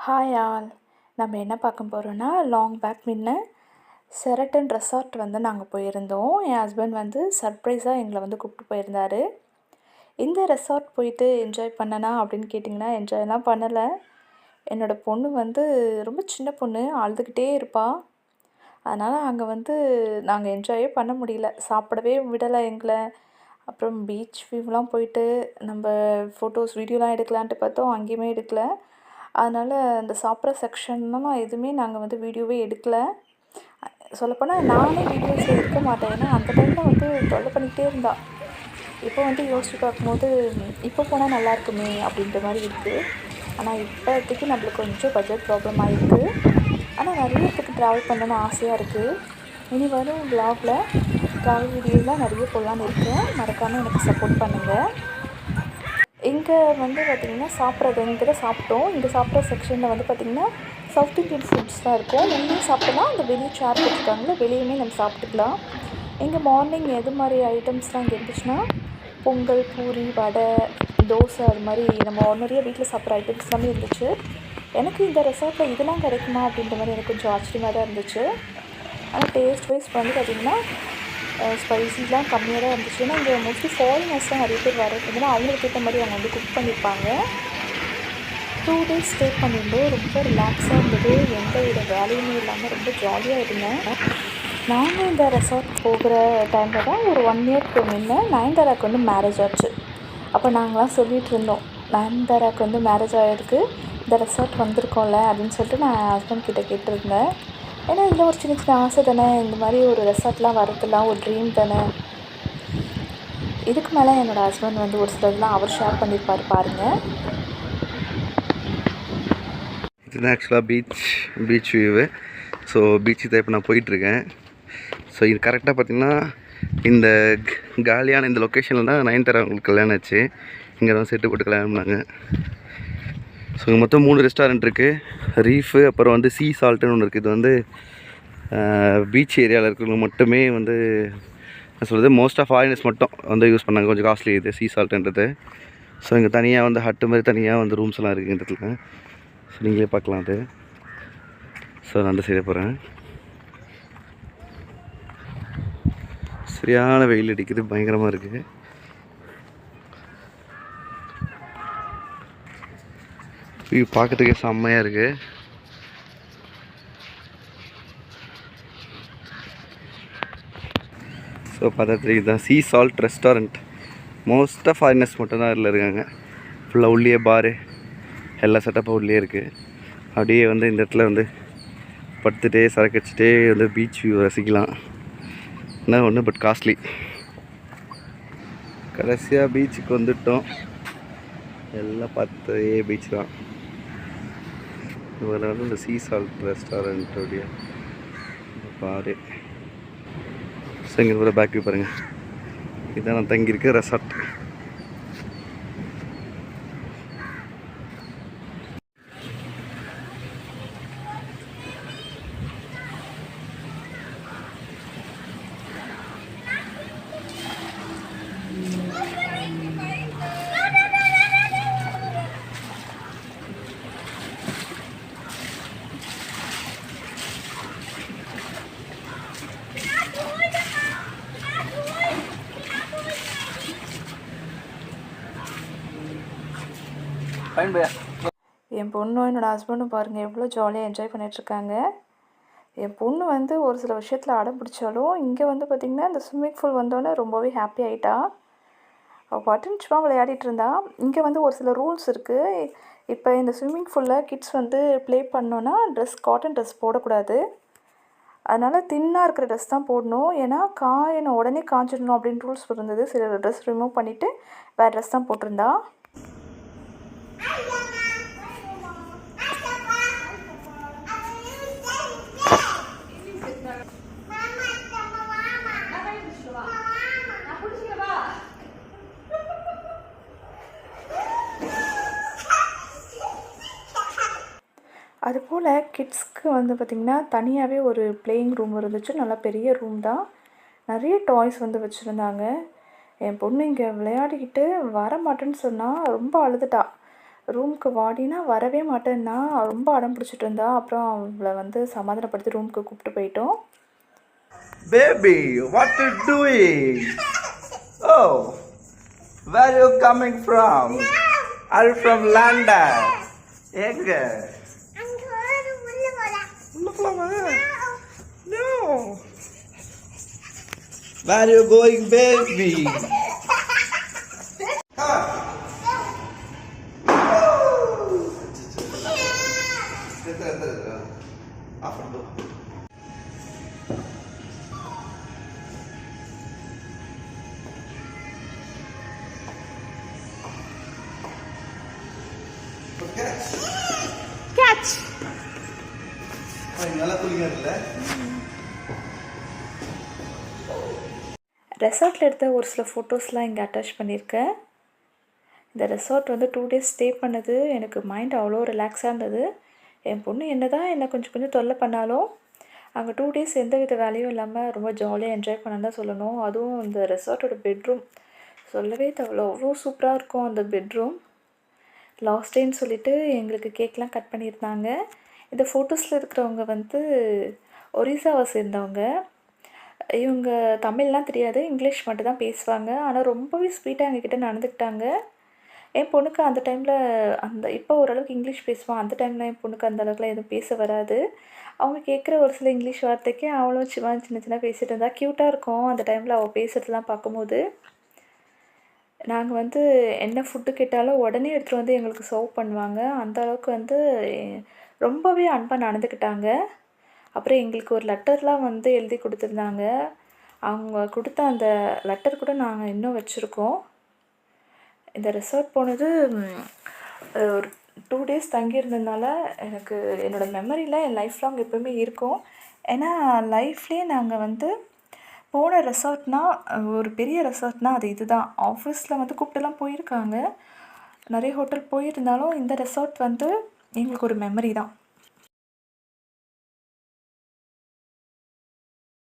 Hi all. நம்ம என்ன பார்க்க போகிறோன்னா, லாங் பேக் முன்ன செரட்டன் ரெசார்ட் வந்து நாங்கள் போயிருந்தோம். என் ஹஸ்பண்ட் வந்து சர்ப்ரைஸாக எங்களை வந்து கூப்பிட்டு போயிருந்தார். இந்த ரெசார்ட் போயிட்டு என்ஜாய் பண்ணனா அப்படின்னு கேட்டிங்கன்னா, என்ஜாய்லாம் பண்ணலை. என்னோடய பொண்ணு வந்து ரொம்ப சின்ன பொண்ணு, அழுதுகிட்டே இருப்பாள். அதனால் அங்கே வந்து நாங்கள் என்ஜாயே பண்ண முடியல, சாப்பிடவே விடலை எங்களை. அப்புறம் பீச் வியூலாம் போயிட்டு நம்ம ஃபோட்டோஸ் வீடியோலாம் எடுக்கலான்ட்டு பார்த்தோம், அங்கேயுமே எடுக்கல. அதனால் அந்த சாப்பிட்ற செக்ஷன்லாம் எதுவுமே நாங்கள் வந்து வீடியோவே எடுக்கலை. சொல்லப்போனால் நானே வீடியோஸில் எடுக்க மாட்டேன், ஏன்னா அந்த டைமில் வந்து தொல்லை பண்ணிக்கிட்டே இருந்தாள். இப்போ வந்து யோசிச்சு பார்க்கும்போது இப்போ போனால் நல்லாயிருக்குமே அப்படின்ற மாதிரி இருக்குது. ஆனால் இப்போதைக்கு நம்மளுக்கு கொஞ்சம் பட்ஜெட் ப்ராப்ளம் ஆகிருக்கு. ஆனால் நிறைய இடத்துக்கு ட்ராவல் பண்ணணும்னு ஆசையாக இருக்குது. இனி வரும் வ்ளாகில் ட்ராவல் வீடியோலாம் நிறைய போடலான்னு இருக்கேன். மறக்காமல் எனக்கு சப்போர்ட் பண்ணுங்கள். இங்கே வந்து பார்த்திங்கன்னா சாப்பிட்றது இங்கே தான் சாப்பிட்டோம். இங்கே சாப்பிட்ற செக்ஷனில் வந்து பார்த்திங்கன்னா சவுத் இண்டியன் ஃபுட்ஸ் தான் இருக்கும். வெளியே சாப்பிட்டோம்னா அந்த வெளியே சேர் போட்டுருக்காங்களே, வெளியுமே நம்ம சாப்பிட்டுக்கலாம். இங்கே மார்னிங் எது மாதிரி ஐட்டம்ஸ்லாம் இங்கே இருந்துச்சுன்னா, பொங்கல், பூரி, வடை, தோசை, அது மாதிரி நம்ம ஆர்டினரியாக வீட்டில் சாப்பிட்ற ஐட்டம்ஸ் எல்லாமே இருந்துச்சு. எனக்கு இந்த ரெசார்ட்டில் இதெல்லாம் கிடைக்குமா அப்படின்ற மாதிரி எனக்கு கொஞ்சம் ஆச்சரியமாக தான் இருந்துச்சு. ஆனால் டேஸ்ட் வைஸ் வந்து பார்த்திங்கன்னா ஸ்பைசிலாம் கம்மியாக தான் இருந்துச்சு. ஏன்னா இங்கே மோஸ்ட்லி ஃபாரினர்ஸ் தான் நிறைய பேர் வரதுனால அவங்களுக்கு ஏற்ற மாதிரி அவங்க வந்து குக் பண்ணியிருப்பாங்க. 2 days ஸ்டே பண்ணியிருந்தோம். ரொம்ப ரிலாக்ஸாக இருந்தது, எந்த ஒரு வேலையுமே இல்லாமல் ரொம்ப ஜாலியாக இருந்தேன். நாங்கள் இந்த ரெசார்ட் போகிற டைமில் தான் ஒரு 1 இயர்க்கு முன்னே நயன்தாராவுக்கு வந்து மேரேஜ் ஆச்சு. அப்போ நாங்களாம் சொல்லிகிட்டு இருந்தோம், நயன்தாராவுக்கு வந்து மேரேஜ் ஆகிருக்கு, இந்த ரெசார்ட் வந்திருக்கோம்ல அப்படின்னு சொல்லிட்டு நான் என் ஹஸ்பண்ட் கிட்டே கேட்டிருந்தேன். ஏன்னா இதில் ஒரு சின்ன சின்ன ஆசை தானே, இந்த மாதிரி ஒரு ரெசார்ட்லாம் வரதுலாம் ஒரு ட்ரீம் தானே. இதுக்கு மேலே என்னோடய ஹஸ்பண்ட் வந்து ஒரு சிலதுலாம் அவர் ஷேர் பண்ணியிருப்பார் பாருங்கள். இதுதான் ஆக்சுவலாக பீச் வியூவு. ஸோ பீச்சு தான் இப்போ நான் போயிட்டுருக்கேன். ஸோ இது கரெக்டாக பார்த்திங்கன்னா இந்த காலியான இந்த லொக்கேஷனில் தான் நயன்தாரா அவங்களுக்கு கல்யாணம் ஆச்சு. இங்கே தான் செட்டு போட்டு கல்யாணம் பண்ணாங்க. ஸோ இங்கே மொத்தம் 3 ரெஸ்டாரண்ட் இருக்குது. ரீஃபு, அப்புறம் வந்து சீ சால்ட்டுன்னு ஒன்று இருக்குது. இது வந்து பீச் ஏரியாவில் இருக்கிறவங்க மட்டுமே வந்து என்ன சொல்கிறது, மோஸ்ட் ஆஃப் ஃபாரினர்ஸ் மட்டும் வந்து யூஸ் பண்ணாங்க. கொஞ்சம் காஸ்ட்லி இது சீ சால்ட்டுன்றது. ஸோ இங்கே தனியாக வந்து ஹட்டு மாதிரி தனியாக வந்து ரூம்ஸ் எல்லாம் இருக்குது இந்த இடத்துல. ஸோ நீங்களே பார்க்கலாம் அது. ஸோ நான் அந்த சைடே போகிறேன். சரியான வெயில் அடிக்குது, பயங்கரமாக இருக்குது. வியூ பார்க்கறதுக்கே செம்மையாக இருக்குது. ஸோ பார்த்தா இதுதான் சீ சால்ட் ரெஸ்டாரண்ட். மோஸ்ட்டாக ஃபாரினர்ஸ் மட்டும்தான் இதில் இருக்காங்க. ஃபுல்லாக உள்ளே பாரு எல்லா செட்டப்பும் உள்ளே இருக்குது. அப்படியே வந்து இந்த இடத்துல வந்து படுத்துகிட்டே சரக்கு வச்சுட்டே வந்து பீச் வியூ ரசிக்கலாம். என்ன ஒன்று பட் காஸ்ட்லி. கடைசியாக பீச்சுக்கு வந்துவிட்டோம். எல்லாம் பார்த்தே பீச் தான். இதில் வந்து இந்த சீ சால்ட் ரெஸ்டாரண்ட்டோடைய பாரு. ஸோ இங்கே கூட பேக் வியூ பாருங்கள். இதுதான் நான் தங்கியிருக்க ரெசார்ட். என் பொண்ணும் என்னோடய ஹஸ்பண்டும் பாருங்கள் எவ்வளோ ஜாலியாக என்ஜாய் பண்ணிகிட்ருக்காங்க. என் பொண்ணு வந்து ஒரு சில விஷயத்தில் அடம் பிடிச்சாலும் இங்கே வந்து பார்த்திங்கன்னா இந்த ஸ்விம்மிங் பூல் வந்தோடனே ரொம்பவே ஹாப்பி ஆகிட்டா. அவள் பாட்டுன்னு சும்மா விளையாடிட்டு இருந்தா. இங்கே வந்து ஒரு சில ரூல்ஸ் இருக்குது. இப்போ இந்த ஸ்விம்மிங் பூலில் கிட்ஸ் வந்து ப்ளே பண்ணோன்னா காட்டன் ட்ரெஸ் போடக்கூடாது. அதனால் தின்னாக இருக்கிற ட்ரெஸ் தான் போடணும். ஏன்னா உடனே காஞ்சிடணும் அப்படின்னு ரூல்ஸ் இருந்தது. சில ட்ரெஸ் ரிமூவ் பண்ணிவிட்டு வேறு ட்ரெஸ் தான் போட்டிருந்தா. அதுபோல் கிட்ஸ்க்கு வந்து பார்த்திங்கன்னா தனியாகவே ஒரு ப்ளேயிங் ரூம் இருந்துச்சு. நல்லா பெரிய ரூம் தான். நிறைய டாய்ஸ் வந்து வச்சுருந்தாங்க. என் பொண்ணு இங்கே விளையாடிக்கிட்டு வர மாட்டேன்னு சொன்னால் ரொம்ப அழுதுட்டா. ரூமுக்கு வாடினா வரவே மாட்டேன்னா ரொம்ப அடம் பிடிச்சிட்டு இருந்தா. அப்புறம் அவளை வந்து சமாதானப்படுத்தி ரூமுக்கு கூப்பிட்டு போயிட்டோம். Baby, what you doing? Oh, where you coming from? Are you from London? எங்க உள்ள போலாமா? No. Where you going, baby? Catch. நல்லா குளிங்க இல்ல. ரெசார்ட்டில் எடுத்த ஒரு சில ஃபோட்டோஸ்லாம் இங்கே அட்டாச் பண்ணியிருக்கேன். இந்த ரெசார்ட் வந்து 2 days ஸ்டே பண்ணது எனக்கு மைண்ட் அவ்வளோ ரிலாக்ஸாக இருந்தது. என் பொண்ணு என்ன தான் என்னை கொஞ்சம் கொஞ்சம் தொல்லை பண்ணாலும் அங்கே 2 days எந்த வித வேலையும் இல்லாமல் ரொம்ப ஜாலியாக என்ஜாய் பண்ண தான் சொல்லணும். அதுவும் இந்த ரெசார்ட்டோட பெட்ரூம் சொல்லவே தேவையில்ல, அவ்வளோ சூப்பராக இருக்கும் அந்த பெட்ரூம். லாஸ்ட் டேன்னு சொல்லிட்டு எங்களுக்கு கேக்லாம் கட் பண்ணியிருந்தாங்க. இந்த ஃபோட்டோஸில் இருக்கிறவங்க வந்து ஒரிசாவை சேர்ந்தவங்க. இவங்க தமிழ்லாம் தெரியாது, இங்கிலீஷ் மட்டும் தான் பேசுவாங்க. ஆனால் ரொம்பவே ஸ்வீட்டாக எங்ககிட்ட நடந்துக்கிட்டாங்க. என் பொண்ணுக்கு அந்த டைமில் இப்போ ஓரளவுக்கு இங்கிலீஷ் பேசுவான். அந்த டைமில் என் பொண்ணுக்கு அந்த அளவுக்குலாம் எதுவும் பேச வராது. அவங்க கேட்குற ஒரு சில இங்கிலீஷ் வார்த்தைக்கு அவளும் சின்ன சின்ன பேசிகிட்டு இருந்தா. க்யூட்டாக இருக்கும் அந்த டைமில் அவள் பேசுகிறதுலாம் பார்க்கும்போது. நாங்கள் வந்து என்ன ஃபுட்டு கேட்டாலும் உடனே எடுத்துகிட்டு வந்து எங்களுக்கு சர்வ் பண்ணுவாங்க. அந்த அளவுக்கு வந்து ரொம்பவே அன்பாக நடந்துக்கிட்டாங்க. அப்புறம் எங்களுக்கு ஒரு லெட்டர்லாம் வந்து எழுதி கொடுத்துருந்தாங்க. அவங்க கொடுத்த அந்த லெட்டர் கூட நாங்கள் இன்னும் வச்சுருக்கோம். இந்த ரெசார்ட் போனது ஒரு 2 days தங்கியிருந்ததுனால எனக்கு என்னோடய மெமரியில் என் லைஃப் லாங் எப்போவுமே இருக்கும். ஏன்னா லைஃப்லேயே நாங்கள் வந்து போன ரெசார்ட்னால் ஒரு பெரிய ரெசார்ட்னால் அது இதுதான். ஆஃபீஸில் வந்து கூப்பிட்டுலாம் போயிருக்காங்க, நிறைய ஹோட்டல் போயிருந்தாலும் இந்த ரெசார்ட் வந்து எங்களுக்கு ஒரு மெமரி தான்.